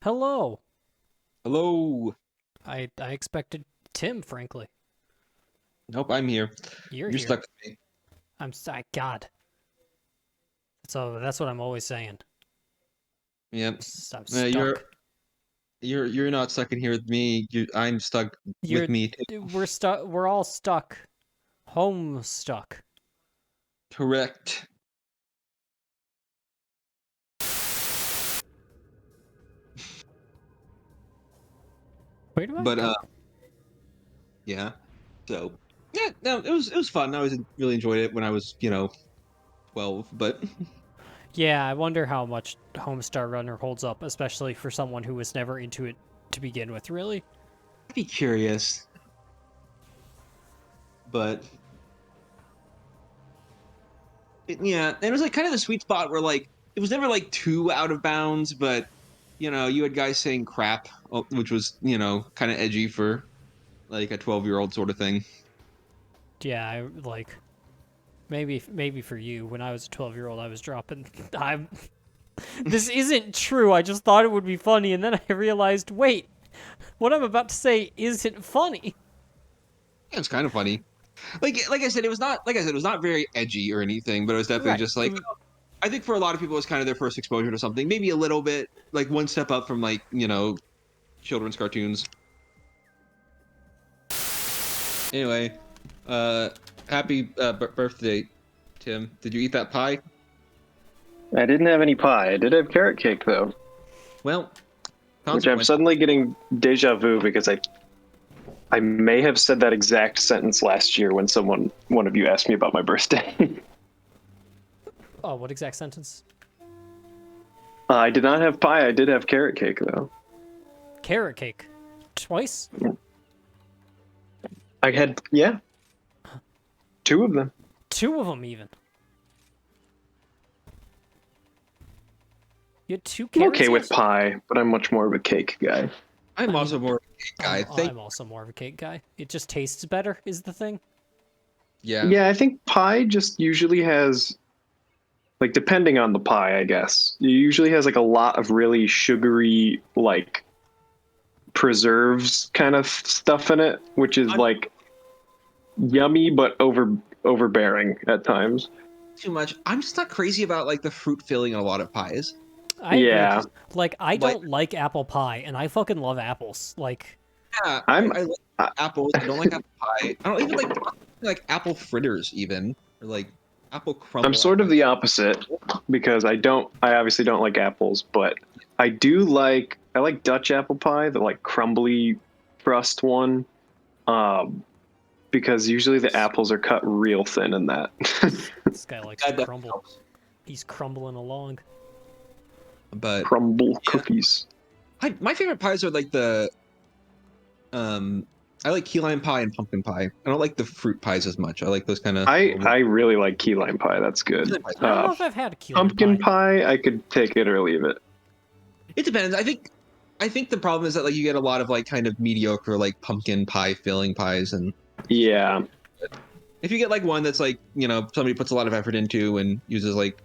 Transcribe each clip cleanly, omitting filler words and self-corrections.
Hello. Hello. I expected Tim, frankly. Nope, I'm here. You're You're here. stuck with me. God. So that's what I'm always saying. Yep. I'm Uh, you're stuck. you're not stuck in here with me. I'm stuck with You're me too. we're stuck. We're all stuck. Home stuck. Correct. Where do I But go? yeah. So yeah, no, it was fun. I was really enjoyed it when I was 12. But Yeah, I wonder how much Homestar Runner holds up, especially for someone who was never into it to begin with. Really? I'd be curious. But yeah, and it was like kind of the sweet spot where like it was never like too out of bounds, but you had guys saying crap, which was kind of edgy for like a 12-year-old sort of thing. Yeah, I like maybe for you. When I was a 12-year-old, I was dropping. I'm. This isn't true. I just thought it would be funny, and then I realized, wait, what I'm about to say isn't funny. Yeah, it's kind of funny. Like I said, it was not very edgy or anything, but it was definitely Right. just like I think for a lot of people it was kind of their first exposure to something, maybe a little bit like one step up from like children's cartoons. Anyway, uh, happy birthday, Tim. Did you eat that pie? I didn't have any pie. I did have carrot cake though, Well, which I'm consequence. suddenly getting deja vu because I may have said that exact sentence last year when one of you asked me about my birthday. Oh, what exact sentence? I did not have pie. I did have carrot cake though. Carrot cake. Twice? I had two of them. Two of them, even. You had two I'm carrots okay with yesterday? pie, but I'm much more of a cake guy. I'm I also mean, more of a cake guy. Thank. I'm also more of a cake guy. It just tastes better, is the thing. Yeah, Yeah, I think pie just usually has like depending on the pie, I guess. It usually has like a lot of really sugary like preserves kind of stuff in it, which is I'm like yummy but overbearing at times. too much. I'm just not crazy about like the fruit filling in a lot of pies. I agree. Yeah, Like, I Like, don't like apple pie, and I fucking love apples. Like, yeah, I'm I like I, apples. I don't like apple pie. I don't even like apple fritters even or like apple I'm crumble. sort of the opposite because I obviously don't like apples, but I like Dutch apple pie, the like crumbly crust one. Um, because usually the apples are cut real thin in that. this guy likes to That definitely crumble. helps. He's crumbling along. But Crumble yeah, cookies. my favorite pies are like the um. I like key lime pie and pumpkin pie. I don't like the fruit pies as much. I like those kind of I really like key lime pie. That's key good. lime pies. I don't know if I've had a key lime Pumpkin pie. pie, I could take it or leave it. It depends. I think the problem is that like you get a lot of like kind of mediocre like pumpkin pie filling pies, and Yeah. if you get like one that's like somebody puts a lot of effort into and uses like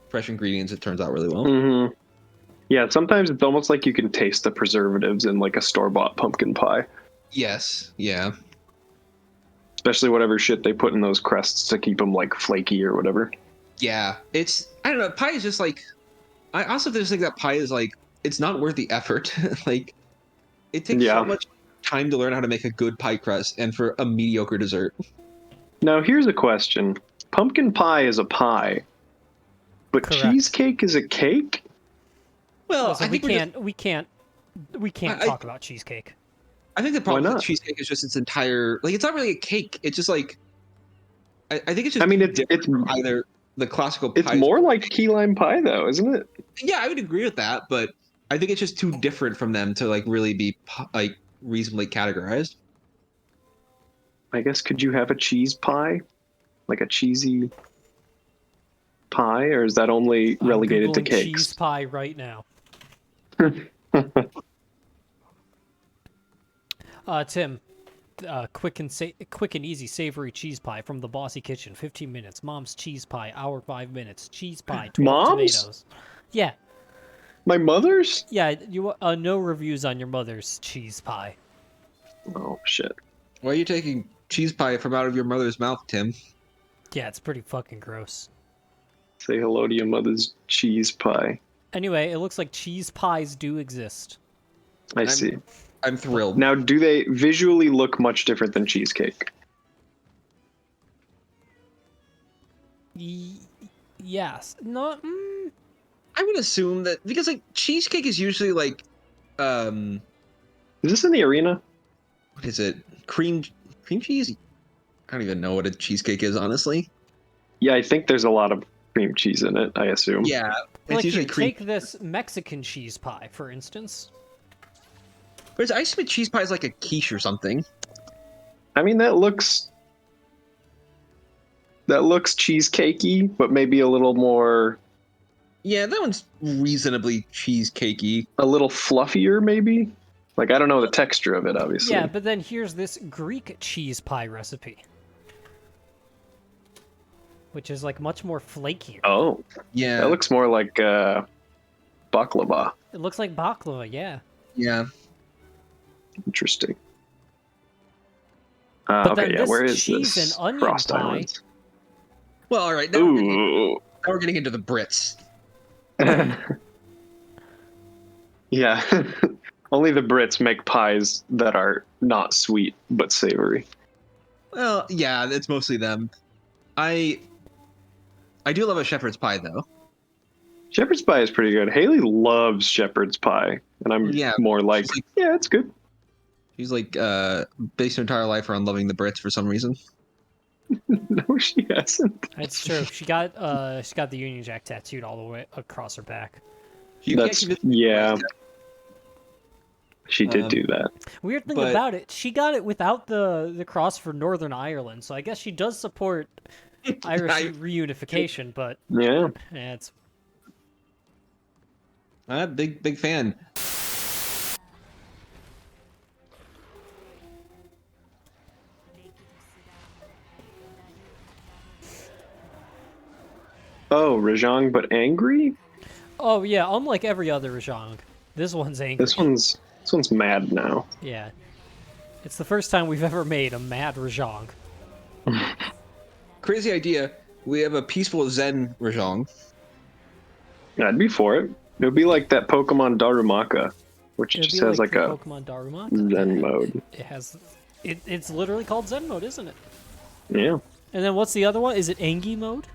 fresh ingredients, it turns out really well. hmm Yeah, sometimes it's almost like you can taste the preservatives in like a store-bought pumpkin pie, Yes, yeah, especially whatever shit they put in those crusts to keep them like flaky or whatever. yeah. It's I don't know. Pie is just like I also just think that pie is like it's not worth the effort. Like it takes so Yeah. much time to learn how to make a good pie crust, and for a mediocre dessert. Now here's a question. Pumpkin pie is a pie, but Correct. cheesecake is a cake? Well, Listen, I think we're just we can't I talk about cheesecake. I think the Why problem with not? cheesecake is just its entire like it's not really a cake. It's just like I think it's I just mean too it's different from either the classical it's pies. more like key lime pie though, isn't it? Yeah, I would agree with that, but I think it's just too different from them to like really be like reasonably categorized. I guess could you have a cheese pie? Like a cheesy pie, or is that only I'm relegated to googling cheese cakes? pie right now. Tim, quick and easy savory cheese pie from the Bossy Kitchen. 15 minutes. Mom's cheese pie. Hour 5 minutes. Cheese pie. 12 Moms? tomatoes. Yeah, My mother's? Yeah, you no reviews on your mother's cheese pie. Oh shit. Why are you taking cheese pie from out of your mother's mouth, Tim? Yeah, it's pretty fucking gross. Say hello to your mother's cheese pie. Anyway, it looks like cheese pies do exist. I see. I'm thrilled. Now, do they visually look much different than cheesecake? Yes. No. I would assume that because like cheesecake is usually like, Is this in the arena? what is it? Cream cheese? I don't even know what a cheesecake is, honestly. Yeah, I think there's a lot of cream cheese in it, I assume. Yeah, it's Like usually here, cream. take this Mexican cheese pie, for instance. But I assume cheese pie is like a quiche or something. I mean, that looks cheesecakey, but maybe a little more, Yeah, that one's reasonably cheesecakey. a little fluffier, maybe? Like, I don't know the texture of it, obviously. Yeah, but then here's this Greek cheese pie recipe, which is like much more flakier. Oh, Yeah, that looks more like baklava. It looks like baklava, yeah. yeah. Interesting. But Okay, then yeah, this where is cheese this? and onion Frost pie. Islands. Well, all right. Ooh. Now we're getting into the Brits. Yeah. Only the Brits make pies that are not sweet but savory. Well, yeah, it's mostly them. I do love a shepherd's pie though. Shepherd's pie is pretty good. Haley loves shepherd's pie, and I'm Yeah, more like, she's like- yeah, it's good. She's like based her entire life around loving the Brits for some reason. No, she hasn't. That's true. She got the Union Jack tattooed all the way across her back. You That's can't convince me yeah. otherwise. She did do that. Weird thing But- about it, she got it without the cross for Northern Ireland, so I guess she does support Irish reunification, but Yeah. it's Big fan. Oh, Rajang, but angry. oh yeah, unlike every other Rajang, this one's angry. This one's mad now. Yeah, it's the first time we've ever made a mad Rajang. Crazy idea. We have a peaceful Zen Rajang. I'd be for it. It would be like that Pokemon Darumaka, which It'd just be has like the a Pokemon Darumaka. Zen mode. It has, it's literally called Zen mode, isn't it? Yeah. And then what's the other one? Is it Angy mode?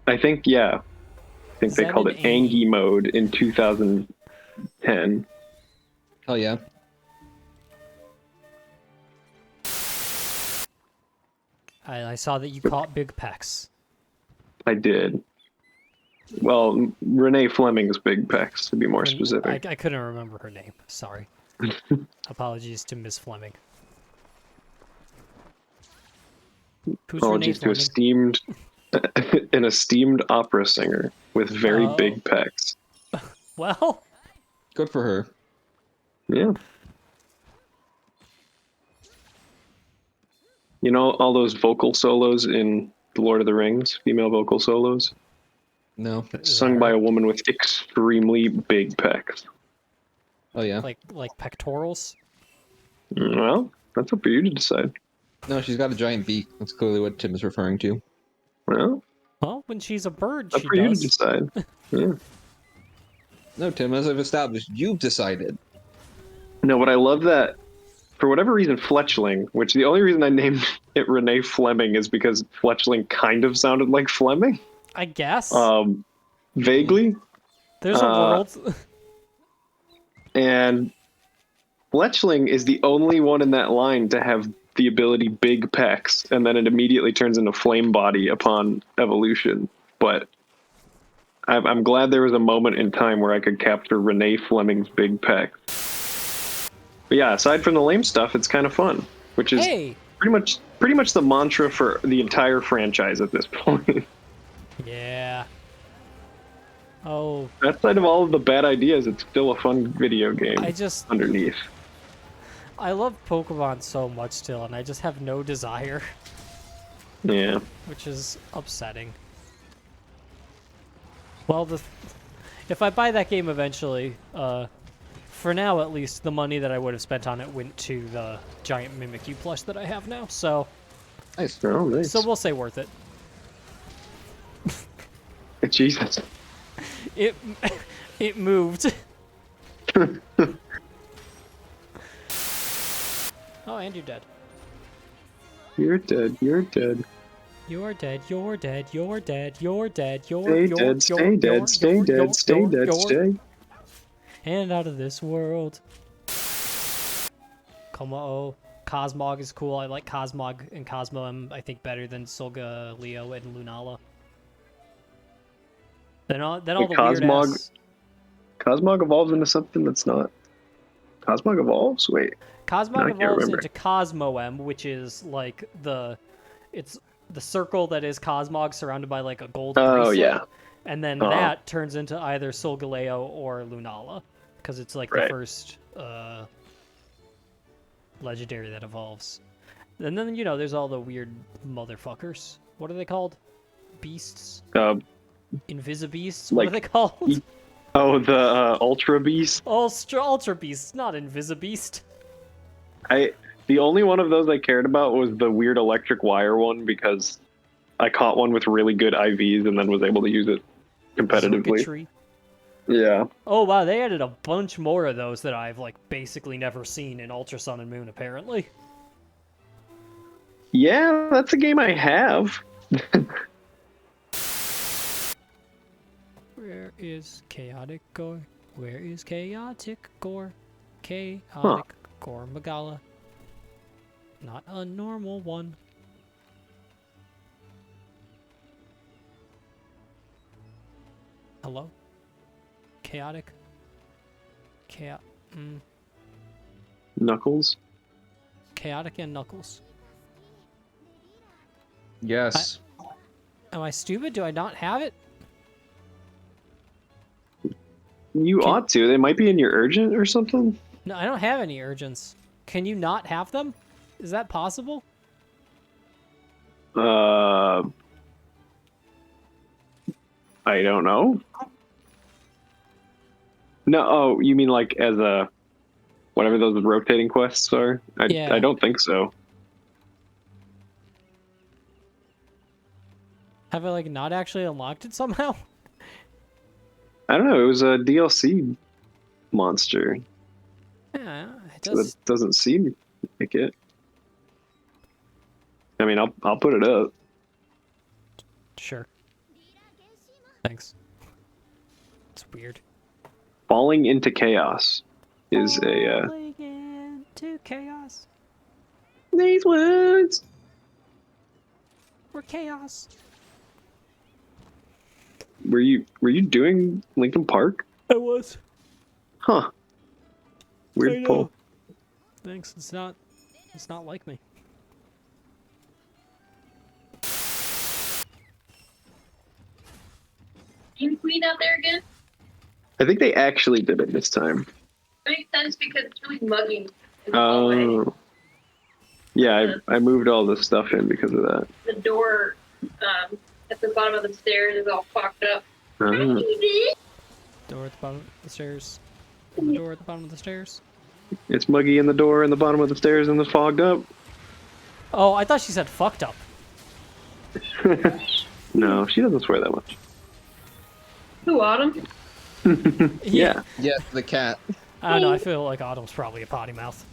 I think, yeah. I think they Zen called and it Angy mode in 2010. Hell yeah. I saw that you caught Big Pecs. I did. Well, Renee Fleming's Big Pecs, to be more specific. I couldn't remember her name. Sorry. Apologies to Miss Fleming. Who's Renee Apologies to Fleming? an esteemed opera singer with very Oh. big pecs. Well, Good for her. Yeah. You know all those vocal solos in The Lord of the Rings, female vocal solos? No. Sung by a woman with extremely big pecs. Oh yeah. like pectorals. Well, that's up for you to decide. No, she's got a giant beak. That's clearly what Tim is referring to. Well, Well, when she's a bird, up she for you to does. decide. Yeah. No, Tim, as I've established, you've decided. No, but I love that for whatever reason, Fletchling, which the only reason I named it Renee Fleming is because Fletchling kind of sounded like Fleming. I guess. Vaguely. There's a world. And Fletchling is the only one in that line to have the ability Big Pecs, and then it immediately turns into Flame Body upon evolution. But I'm glad there was a moment in time where I could capture Renee Fleming's Big Pecs. But yeah, aside from the lame stuff, it's kind of fun, which is Hey. pretty much the mantra for the entire franchise at this point. Yeah. Oh, Outside of all of the bad ideas, it's still a fun video game underneath. I love Pokemon so much still, and I just have no desire, Yeah. which is upsetting. Well, if I buy that game eventually, for now at least, the money that I would have spent on it went to the giant Mimikyu plush that I have now. So, Nice. Oh, nice. so we'll say worth it. Jesus. It it moved. Oh, and you're dead. You're dead. You're dead. You're dead. You're dead. You're dead. You're dead. Stay dead. Stay dead. Stay dead. Stay dead. Stay. And out of this world. Como Cosmog is cool. I like Cosmog and Cosmo M, I think, better than Solga, Leo, and Lunala. Then all the weird Cosmog- ass... Cosmog evolves into something that's not. Cosmog evolves? Wait. Cosmog No, I can't evolves remember. into Cosmo M, which is like it's the circle that is Cosmog surrounded by like a gold Oh, bracelet. yeah. And then Uh-huh. that turns into either Solgaleo or Lunala, because it's like the Right. first legendary that evolves. And then, you know, there's all the weird motherfuckers. What are they called? Beasts? Invisibeasts? What like are they called? Oh, the Ultra Beast. Ultra Beasts, not Invisibeast. The only one of those I cared about was the weird electric wire one because I caught one with really good IVs and then was able to use it competitively. Zorgatry. Yeah. Oh wow, they added a bunch more of those that I've like basically never seen in Ultra Sun and Moon apparently. Yeah, that's a game I have. Where is Chaotic Gore? Where is Chaotic Gore? Chaotic Gore Magala. Not a normal one. Hello? Chaotic? Knuckles. Chaotic and Knuckles. Yes. Am I stupid? Do I not have it? You ought to. They might be in your urgent or something. No, I don't have any urgents. Can you not have them? Is that possible? I don't know. No, oh, you mean like as a whatever those rotating quests are? Yeah. I don't think so. Have I like not actually unlocked it somehow? I don't know. It was a DLC monster. Yeah, it So does. that doesn't seem like it. I mean, I'll put it up. Sure. Thanks. It's weird. Falling into Chaos is a. Falling into chaos. These words. We're chaos. Were you doing Linkin Park? I was. Huh. I Weird know. pull. Thanks. It's not like me. King Queen out there again? I think they actually did it this time. Makes sense because it's really muggy in the hallway. Oh. Yeah, I moved all the stuff in because of that. The door at the bottom of the stairs is all fucked up. Uh, Door at the bottom of the stairs. And the door at the bottom of the stairs. it's muggy in the door and the bottom of the stairs and the fogged up. Oh, I thought she said fucked up. No, she doesn't swear that much. Who, Autumn? Yeah. Yes, the cat. I don't know. I feel like Autumn's probably a potty mouth.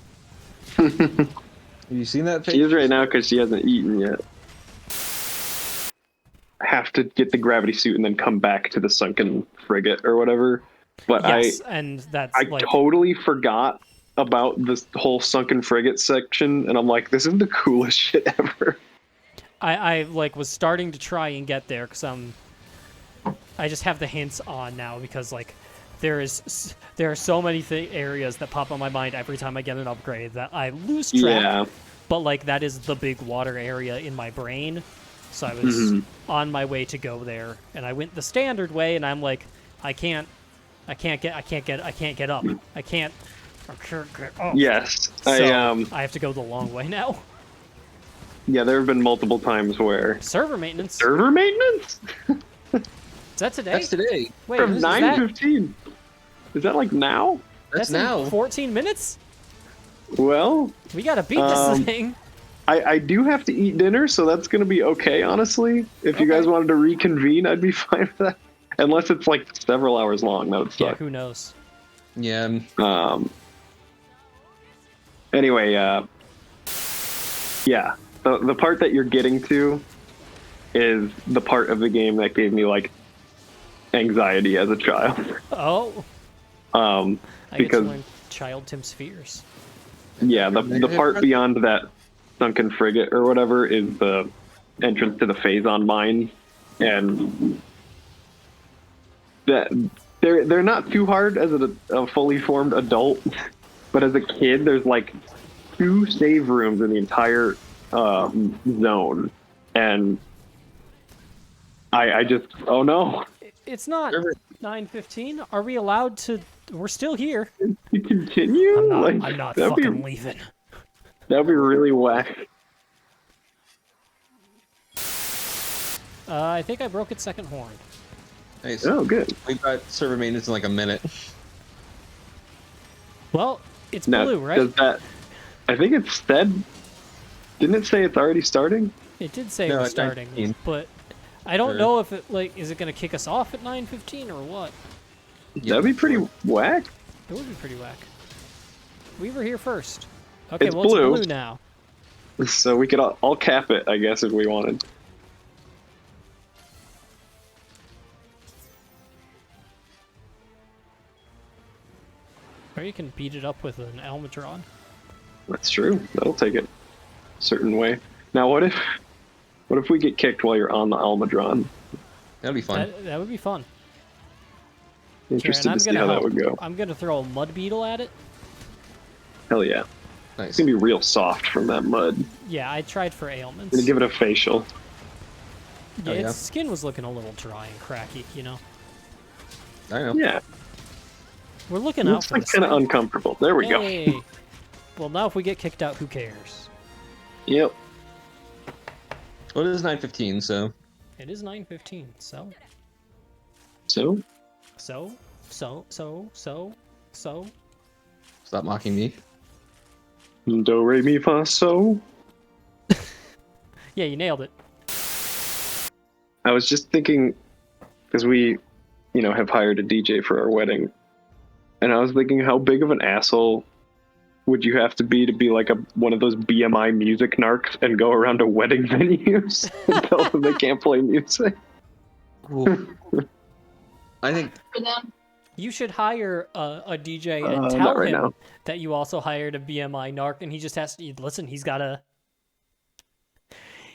Have you seen that She picture? is right now because she hasn't eaten yet. I have to get the gravity suit and then come back to the sunken frigate or whatever. But Yes, and that's I like totally forgot about this whole sunken frigate section, and I'm like, this is the coolest shit ever. I like was starting to try and get there because I just have the hints on now because like there are so many areas that pop on my mind every time I get an upgrade that I lose track. Yeah. But like that is the big water area in my brain, so I was on my way to go there, and I went the standard way, and I'm like, I can't get up. I can't get up. Yes. So I have to go the long way now. yeah, there have been multiple times where Server maintenance. server maintenance? that today? That's today. Wait, From is that, 9:15. Is that like now? That's in now. 14 minutes? Well, We gotta beat Um, this thing. I do have to eat dinner, so that's gonna be okay. Honestly, if you guys Okay. wanted to reconvene, I'd be fine with that. Unless it's like several hours long, that would Yeah, suck. who knows? Yeah. Anyway, yeah, the part that you're getting to is the part of the game that gave me like anxiety as a child. Oh, Um, I get to because learn Child Tim's fears. yeah, the part beyond that sunken frigate or whatever is the entrance to the Phazon mine, and that they're not too hard as a fully formed adult, but as a kid, there's like 2 save rooms in the entire zone, and I just oh no, It's not 9:15. Are we allowed to? We're still here. you continue? I'm not fucking leaving. That'd be really whack. I think I broke its second horn. Nice. Oh, good. We've got server maintenance in like a minute. Well, it's Now, blue, right? does that? I think it said. Didn't it say it's already starting? It did say No, it was it's starting, 9:15. but I don't Or- know if it is it gonna kick us off at 9:15 or what? That'd be pretty whack. It would be pretty whack. We were here first. Okay, It's well blue. it's blue now. So we could all cap it, I guess, if we wanted. Or you can beat it up with an Almadron. That's true. That'll take it a certain way. Now, what if we get kicked while you're on the Almadron? That'd be fun. That would be fun. Interested Karen, to see how that would go. I'm gonna throw a mud beetle at it. Hell yeah. It's Nice. gonna be real soft from that mud. Yeah, I tried for ailments. Gonna give it a facial. Yeah, Oh, yeah? its skin was looking a little dry and cracky, you know. I know. Yeah. We're looking out Looks for like this kind of thing. uncomfortable. There we go. Hey. Well, now if we get kicked out, who cares? Yep. Well, it is 9:15, so It is 9:15, so. So stop mocking me. do re mi fa so. Yeah, you nailed it. I was just thinking, because we, have hired a DJ for our wedding, and I was thinking, how big of an asshole would you have to be like one of those BMI music narcs and go around to wedding venues and tell them they can't play music? I think For them. You should hire a DJ and Not tell right him now. that you also hired a BMI narc, and he just has to listen. He's gotta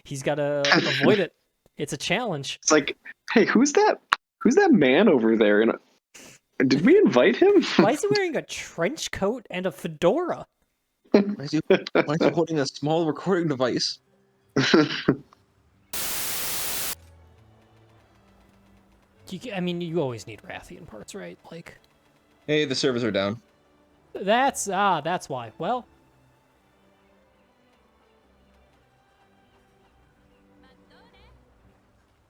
avoid it. It's a challenge. It's like, hey, who's that? Who's that man over there? And did we invite him? Why is he wearing a trench coat and a fedora? why is he holding a small recording device? You always need Rathian parts, right? Like, Hey, the servers are down. that's why. Well,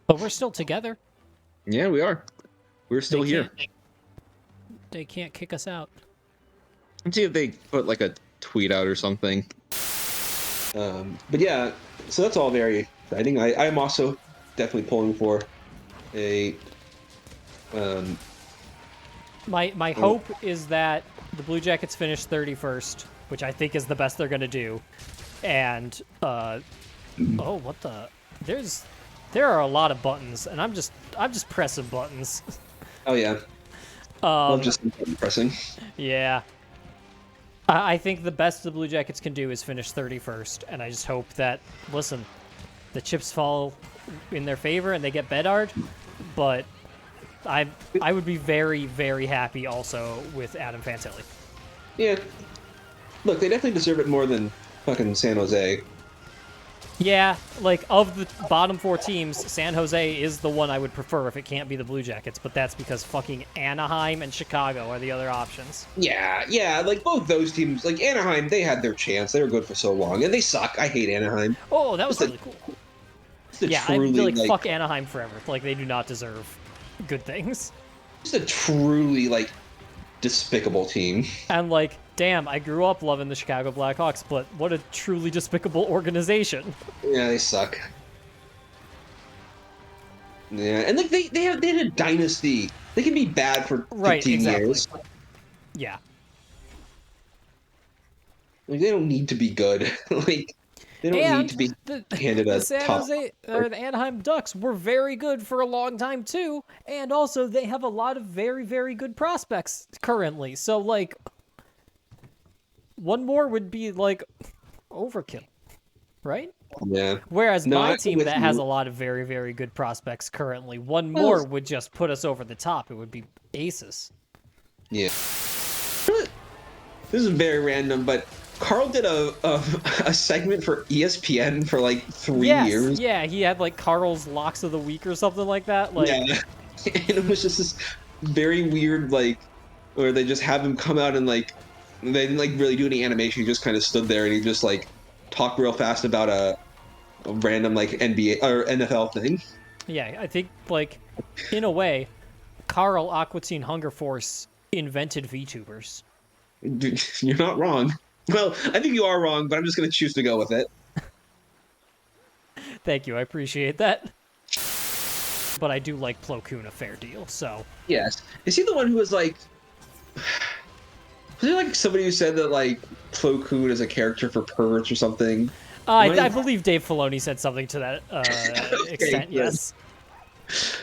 but we're still together. Yeah, we are. We're still They here. They can't kick us out. Let's see if they put like a tweet out or something. But yeah, so that's all very exciting. I'm also definitely pulling for a. My hope is that the Blue Jackets finish 31st, which I think is the best they're gonna do. And oh, what the? There are a lot of buttons, and I'm just pressing buttons. Oh yeah, love just pressing. Yeah. I think the best the Blue Jackets can do is finish 31st, and I just hope that, listen, the chips fall in their favor and they get Bedard, but I would be very, very happy also with Adam Fantilli. Yeah, look, they definitely deserve it more than fucking San Jose. Yeah, like, of the bottom 4 teams, San Jose is the one I would prefer if it can't be the Blue Jackets, but that's because fucking Anaheim and Chicago are the other options. Yeah, like both those teams, like Anaheim, they had their chance. They were good for so long, and they suck. I hate Anaheim. Oh, that was Just a- really cool. It's a Yeah, I'd truly, be like, fuck Anaheim forever. Like, they do not deserve good things. Just a truly like despicable team. And like, damn, I grew up loving the Chicago Blackhawks, but what a truly despicable organization. Yeah, they suck. Yeah, and like they had a dynasty. They can be bad for 15 Right, exactly. years. Yeah. Like, they don't need to be good. Like they don't need to be handed a top. The Anaheim Ducks were very good for a long time too, and also they have a lot of very, very good prospects currently. So like, one more would be like overkill, right? Yeah. Whereas No, my I'm team with that you. has a lot of very, very good prospects currently, one Well, more would just put us over the top. It would be aces. Yeah. This is very random, but Carl did a segment for ESPN for like 3 Yes, years. yeah, he had like Carl's Locks of the Week or something like that. Like, Yeah. And it was just this very weird, like, where they just have him come out and like they didn't like really do any animation. He just kind of stood there and he just like talked real fast about a random like NBA or NFL thing. yeah, I think like in a way, Carl Aqua Teen Hunger Force invented VTubers. You're not wrong. Well, I think you are wrong, but I'm just gonna choose to go with it. Thank you, I appreciate that. But I do like Plo Koon a fair deal, so. Yes. Is he the one who was like? Was there like somebody who said that like Plo Koon is a character for perverts or something? I believe Dave Filoni said something to that extent, yes.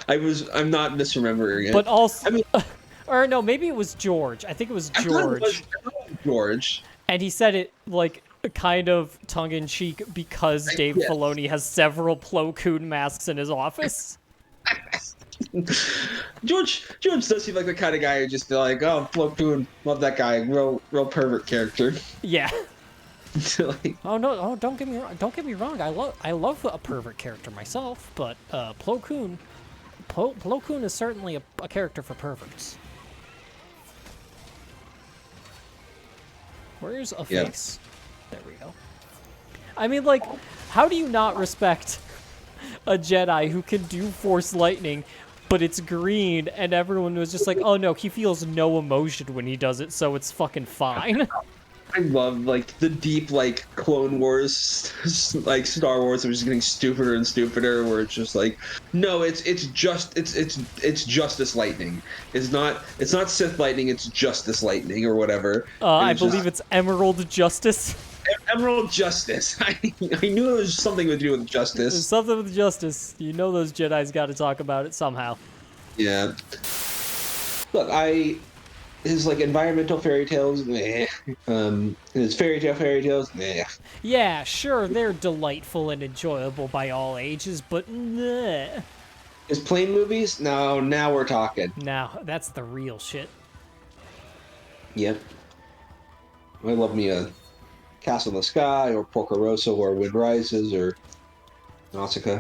yes. I'm not misremembering it. But also, I mean, or no, maybe it was George. I think it was I thought it George. was George. And he said it like kind of tongue-in-cheek because Dave Yes. Filoni has several Plo Koon masks in his office. George does seem like the kind of guy who just be like, oh, Plo Koon, love that guy, real pervert character. Yeah. Like, Oh no! Oh, don't get me wrong. I love a pervert character myself, but Plo Koon is certainly a character for perverts. Where's a Yeah. face? There we go. I mean, like, how do you not respect a Jedi who can do Force lightning, but it's green, and everyone was just like, oh no, he feels no emotion when he does it, so it's fucking fine. I love like the deep like Clone Wars, like Star Wars, which is getting stupider and stupider. Where it's just like, no, it's Justice Lightning. It's not Sith Lightning. It's Justice Lightning or whatever. I believe it's Emerald Justice. Emerald Justice. I knew it was something to do with There's justice. something with justice. You know those Jedi's got to talk about it somehow. Yeah. Look, his like environmental fairy tales, meh. His fairy tales, meh. Yeah, sure, they're delightful and enjoyable by all ages, but nah. His plane movies, no, now we're talking. Now, that's the real shit. Yep. I love me a Castle in the Sky or Porco Rosso or Wind Rises or Nausicaa.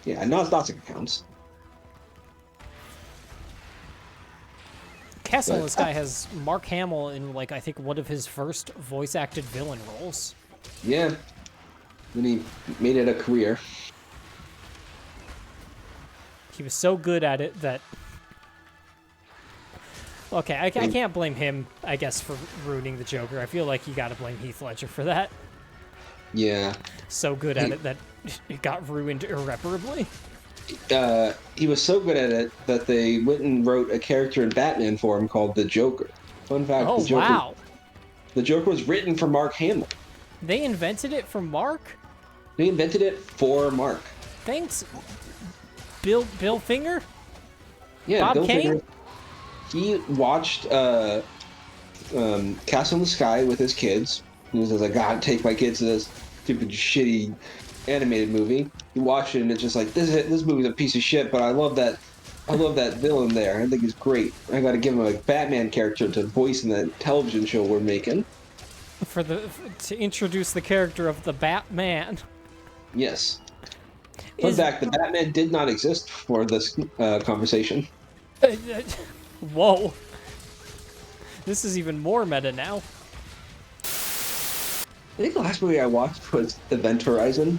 Yeah, Nausicaa counts. Castle in But- the Sky has Mark Hamill in, like, I think one of his first voice-acted villain roles. Yeah. Then he made it a career. He was so good at it that... Okay, I can't blame him, I guess, for ruining the Joker. I feel like you gotta blame Heath Ledger for that. Yeah. So good at it that it got ruined irreparably. He was so good at it that they went and wrote a character in Batman for him called the Joker. Fun fact, Oh, the Joker, wow. The Joker was written for Mark Hamill. They invented it for Mark? They invented it for Mark. Thanks, Bill Finger? Yeah, Bob Bill Kane? Finger. He watched Castle in the Sky with his kids. He was like, God, take my kids to this stupid, shitty animated movie. He watched it and it's just like, this movie's a piece of shit, but I love that villain there. I think he's great. I got to give him a Batman character to voice in that television show we're making. To introduce the character of the Batman. Yes. Fun fact: the Batman did not exist for this conversation. Whoa. This is even more meta now. I think the last movie I watched was Event Horizon.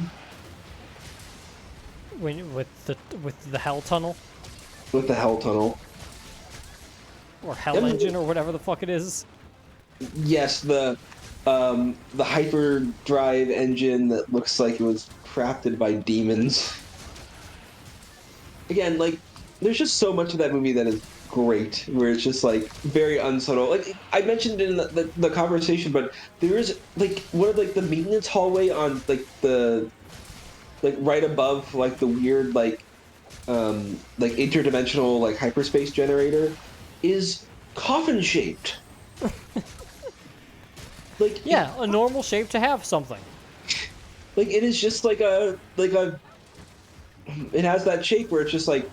when with the hell tunnel with the hell tunnel. or hell That movie- engine or whatever the fuck it is. Yes, the hyperdrive engine that looks like it was crafted by demons. Again, like there's just so much of that movie that is great, where it's just like very unsubtle. Like I mentioned in the conversation, but there is like one of like the maintenance hallway on like the like right above like the weird like interdimensional like hyperspace generator is coffin shaped. Like Yeah, a normal shape to have something. like it is just like a it has that shape where it's just like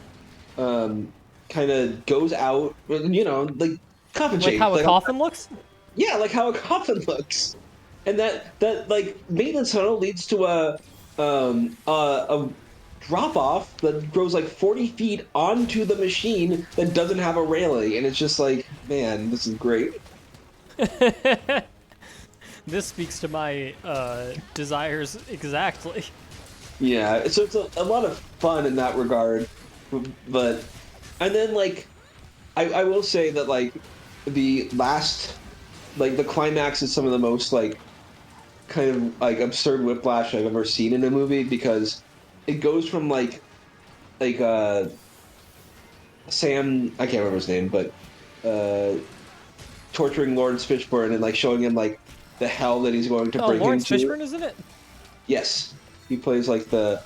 kind of goes out, you know, like coffin Like shape, how a coffin looks? yeah, like how a coffin looks. And that like maintenance tunnel leads to a drop off that grows like 40 feet onto the machine that doesn't have a railing, and it's just like, man, this is great. This speaks to my desires exactly. Yeah, so it's a lot of fun in that regard, but and then like I will say that like the last like the climax is some of the most like kind of like absurd whiplash I've ever seen in a movie, because it goes from like Sam, I can't remember his name, but uh torturing Lawrence Fishburne and like showing him like the hell that he's going to Oh, bring Lawrence him to. Fishburne, isn't it? Yes, he plays like the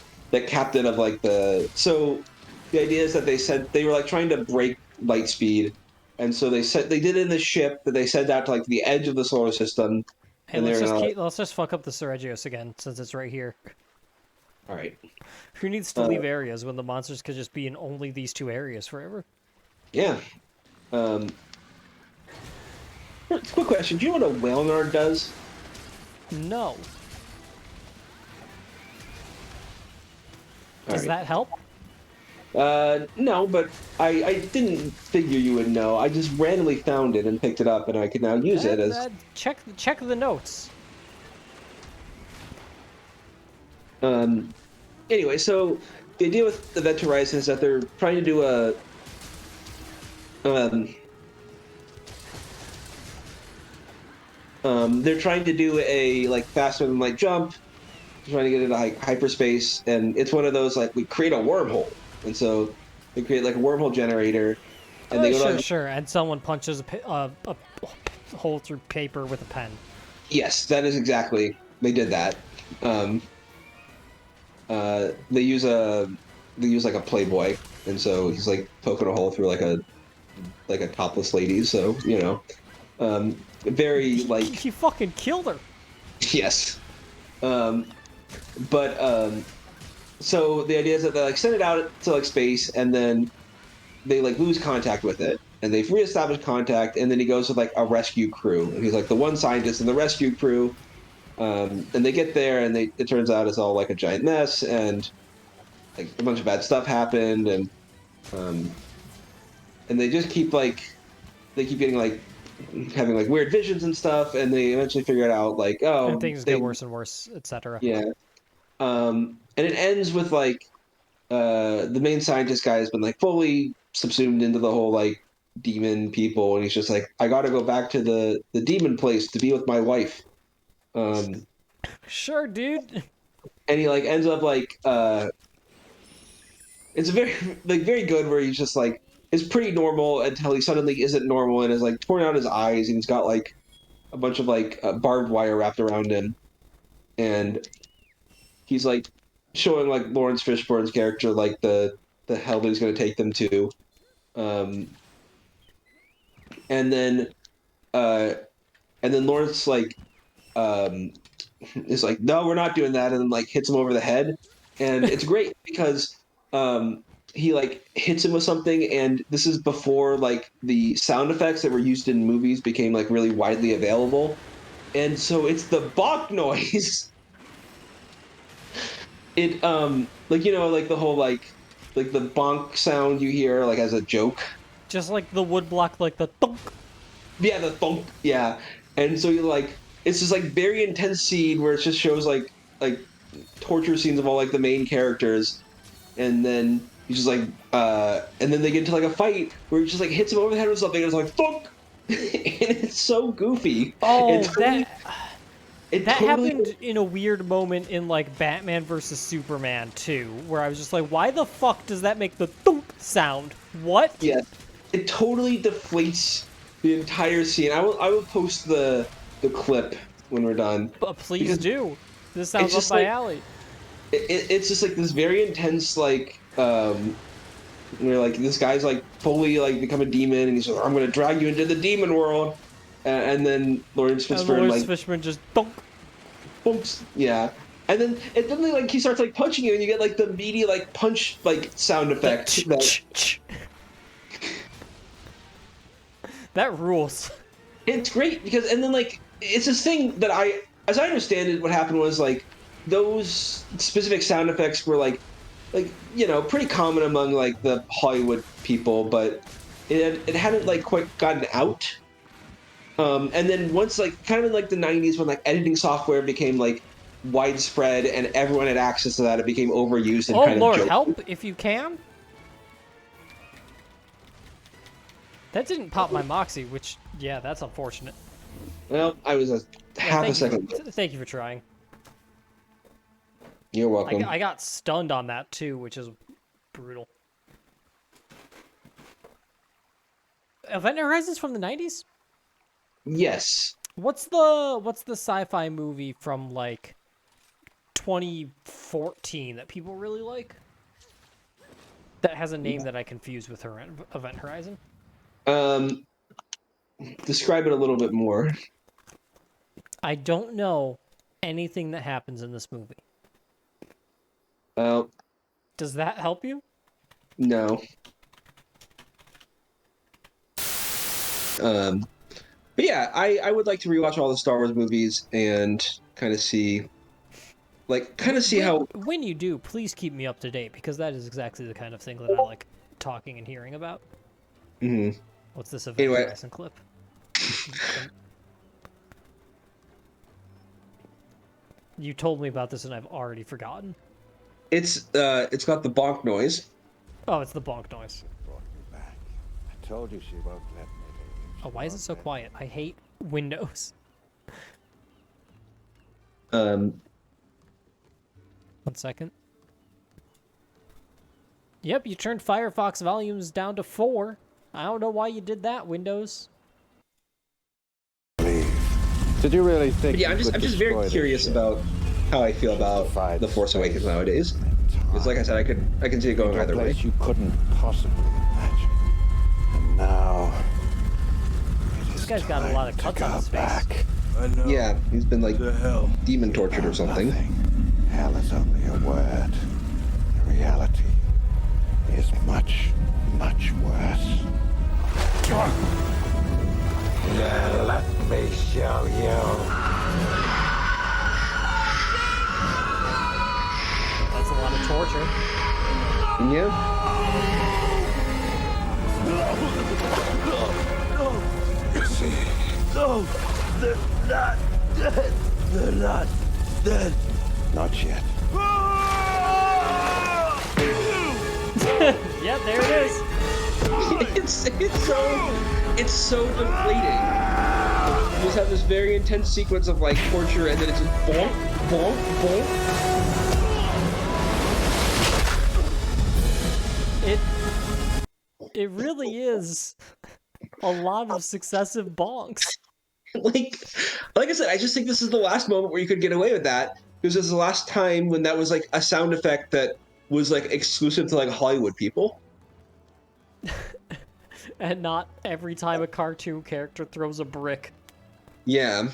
captain of like the. So the idea is that they were like trying to break light speed, and so they did it in the ship that they sent out to like the edge of the solar system, Hey, and they're let's just fuck up the Ceregios again since it's right here. all right. Who needs to leave areas when the monsters could just be in only these two areas forever? Yeah. Um, quick question: do you know what a whale nard does? No. All Does right. that help? No, but I didn't figure you would know. I just randomly found it and picked it up, and I can now use it as. Check the notes. Anyway, so the idea with Event Horizon is that they're trying to do a they're trying to do a like faster than light jump, trying to get into like hyperspace, and it's one of those like we create a wormhole, and so they create like a wormhole generator, and they go to like, Sure. And someone punches a hole through paper with a pen. yes, that is exactly they did that. They use like a Playboy, and so he's like poking a hole through like a topless lady. So you know, very like He fucking killed her. yes, but so the idea is that they like send it out to like space, and then they like lose contact with it, and they've reestablished contact, and then he goes with like a rescue crew, and he's like the one scientist in the rescue crew. And they get there, and it turns out it's all like a giant mess, and like a bunch of bad stuff happened, um, and they just keep getting like having like weird visions and stuff, and they eventually figure it out like And things get worse and worse, etc. yeah, and it ends with like the main scientist guy has been like fully subsumed into the whole like demon people, and he's just like, I got to go back to the demon place to be with my wife. Sure, dude. And he like ends up like it's very like very good, where he's just like is pretty normal until he suddenly isn't normal and is like torn out his eyes, and he's got like a bunch of like barbed wire wrapped around him, and he's like showing like Lawrence Fishburne's character like the hell that he's going to take them to, and then uh Lawrence like is like, no, we're not doing that, and then like hits him over the head, and it's great because he like hits him with something, and this is before like the sound effects that were used in movies became like really widely available, and so it's the bonk noise. It like you know like the whole like the bonk sound you hear like as a joke. Just like the woodblock, like the thunk. Yeah, the thump. Yeah, and so you like it's this like very intense scene where it just shows like torture scenes of all like the main characters, and then he's just like, and then they get into like a fight where he just like hits him over the head with something, and it's like fuck, and it's so goofy. Oh, It totally, it that totally, happened in a weird moment in like Batman versus Superman 2, where I was just like, why the fuck does that make the thump sound? What? yeah, it totally deflates the entire scene. I will post the clip when we're done Please because do. This sounds it's up just my like alley. it's just like this very intense like where like this guy's like fully like become a demon and he's like I'm gonna drag you into the demon world, and then Lawrence And Fishburne Lawrence like Fishburne just thump. bumps, yeah, and then like he starts like punching you and you get like the meaty like punch like sound The effect that that rules. it's great because and then like it's this thing that as I understand it what happened was like those specific sound effects were like you know pretty common among like the Hollywood people but it hadn't like quite gotten out and then once like kind of in like the 90s when like editing software became like widespread and everyone had access to that it became overused and Oh kind of Lord, joked. help if you can. That didn't pop my moxie, which yeah, that's unfortunate. Well I was a Yeah, half a second thank you for trying. You're welcome. I got stunned on that too, which is brutal. Event Horizons from the 90s? Yes. What's the sci-fi movie from like 2014 that people really like? That has a name that I confuse with Event Horizon. um Describe it a little bit more. I don't know anything that happens in this movie. Well, Does that help you? no. But yeah, I would like to rewatch all the Star Wars movies and kind of see how. When you do, please keep me up to date because that is exactly the kind of thing that I like talking and hearing about. Mhm. What's this Event Anyway. Horizon clip? You told me about this and I've already forgotten. It's got the bonk noise. Oh, it's the bonk noise. Brought me back. I told you she won't let me leave. Oh, why is it so quiet? I hate Windows. Um, 1 second. Yep, you turned Firefox volumes down to 4. I don't know why you did that, Windows. Leave. Did you really think? but yeah, you I'm could just destroy very this curious ship? about how I feel about Justified the Force Awakens space nowadays. and It's like I time. said, I can see it going Into a either way. place you couldn't possibly imagine. And now, This guy's got a lot of cuts on his face. back. I know. Yeah, he's been like The hell. demon tortured or something. Nothing. Hell is only a word. The reality is much, much worse. Now let me show you. That's a lot of torture. Yeah. See, No, they're not dead. They're not dead. not yet. Yeah, there it is. it's so deflating. You just have this very intense sequence of like torture, and then it's just bonk, bonk, bonk. It really is a lot of successive bonks. Like I said, I just think this is the last moment where you could get away with that because this is the last time when that was like a sound effect that was like exclusive to like Hollywood people. And not every time a cartoon character throws a brick. Yeah.